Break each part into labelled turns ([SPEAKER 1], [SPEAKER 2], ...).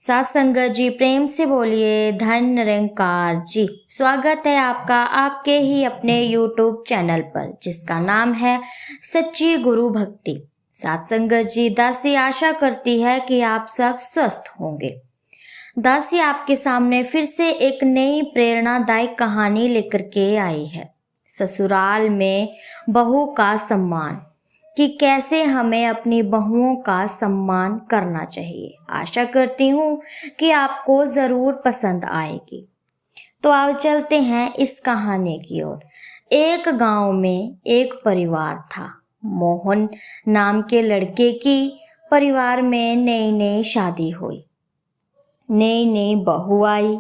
[SPEAKER 1] साथ संगत जी प्रेम से बोलिए धन निरंकार जी। स्वागत है आपका आपके ही अपने YouTube चैनल पर जिसका नाम है सच्ची गुरु भक्ति। साथ संगत जी दासी आशा करती है कि आप सब स्वस्थ होंगे। दासी आपके सामने फिर से एक नई प्रेरणादायक कहानी लेकर के आई है। ससुराल में बहू का सम्मान, कि कैसे हमें अपनी बहुओं का सम्मान करना चाहिए। आशा करती हूँ कि आपको ज़रूर पसंद आएगी। तो आओ चलते हैं इस कहानी की ओर। एक गांव में एक परिवार था। मोहन नाम के लड़के की परिवार में नई नई शादी हुई। नई नई बहू आई।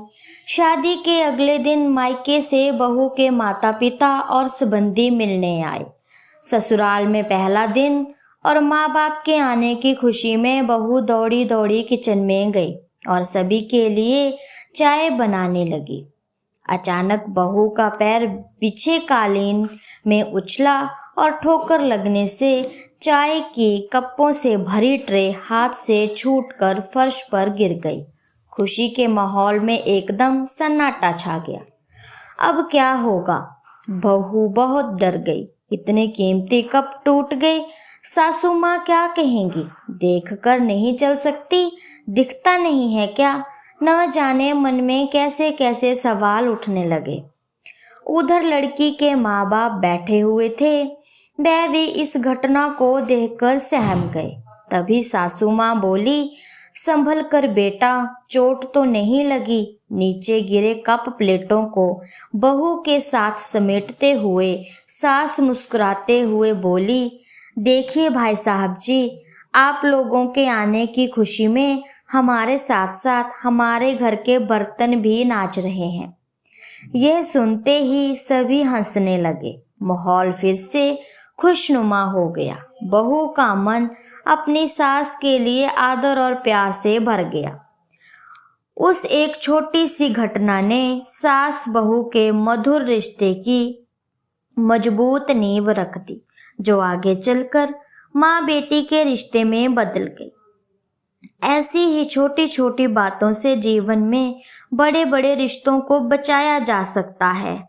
[SPEAKER 1] शादी के अगले दिन मायके से बहू के माता पिता और संबंधी मिलने आए। ससुराल में पहला दिन और माँ बाप के आने की खुशी में बहू दौड़ी दौड़ी किचन में गई और सभी के लिए चाय बनाने लगी। अचानक बहू का पैर बिछे कालीन में उछला और ठोकर लगने से चाय की कपों से भरी ट्रे हाथ से छूटकर फर्श पर गिर गई। खुशी के माहौल में एकदम सन्नाटा छा गया। अब क्या होगा? बहू बहुत डर गई। इतने कीमती कप टूट गए, सासू माँ क्या कहेंगी? देखकर नहीं चल सकती, दिखता नहीं है क्या? न जाने मन में कैसे कैसे सवाल उठने लगे। उधर लड़की के माँ बाप बैठे हुए थे। वह भी इस घटना को देखकर सहम गए। तभी सासू माँ बोली, संभल कर बेटा, चोट तो नहीं लगी? नीचे गिरे कप प्लेटों को बहू के साथ समेटते हुए सास मुस्कुराते हुए बोली, देखिए भाई साहब जी, आप लोगों के आने की खुशी में हमारे साथ साथ हमारे घर के बर्तन भी नाच रहे हैं। यह सुनते ही सभी हंसने लगे। माहौल फिर से खुशनुमा हो गया। बहू का मन अपनी सास के लिए आदर और प्यार से भर गया। उस एक छोटी सी घटना ने सास बहू के मधुर रिश्ते की मजबूत नींव रख दी, जो आगे चलकर माँ बेटी के रिश्ते में बदल गई। ऐसी ही छोटी छोटी बातों से जीवन में बड़े बड़े रिश्तों को बचाया जा सकता है।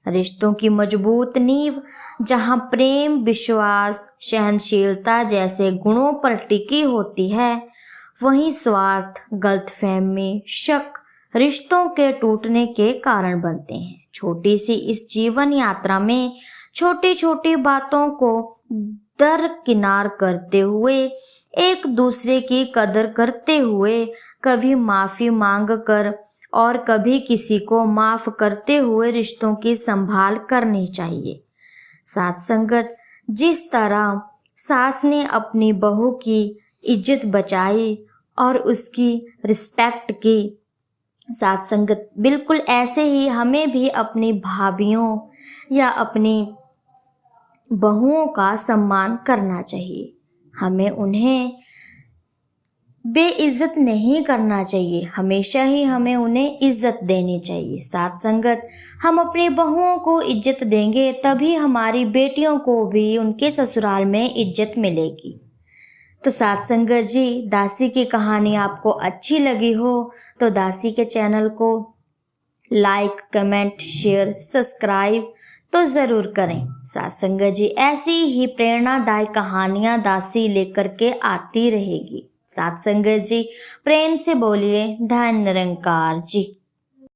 [SPEAKER 1] रिश्तों की मजबूत नींव जहाँ प्रेम, विश्वास, सहनशीलता जैसे गुणों पर टिकी होती है, वहीं स्वार्थ, गलतफहमी, शक रिश्तों के टूटने के कारण बनते हैं। छोटी सी इस जीवन यात्रा में छोटी छोटी बातों को दरकिनार करते हुए, एक दूसरे की कदर करते हुए, कभी माफी मांग कर और कभी किसी को माफ करते हुए रिश्तों की संभाल करनी चाहिए। साथ संगत, जिस तरह सास ने अपनी बहू की इज्जत बचाई और उसकी रिस्पेक्ट की, साथ संगत बिल्कुल ऐसे ही हमें भी अपनी भाभियों या अपनी बहुओं का सम्मान करना चाहिए। हमें उन्हें बेइज्जत नहीं करना चाहिए, हमेशा ही हमें उन्हें इज्जत देनी चाहिए। साथ संगत, हम अपनी बहुओं को इज्जत देंगे तभी हमारी बेटियों को भी उनके ससुराल में इज्जत मिलेगी। तो साथ संगत जी, दासी की कहानी आपको अच्छी लगी हो तो दासी के चैनल को लाइक, कमेंट, शेयर, सब्सक्राइब तो ज़रूर करें। साथ संगत जी, ऐसी ही प्रेरणादायक कहानियाँ दासी लेकर के आती रहेगी। साथ संगत जी, प्रेम से बोलिए धन निरंकार जी।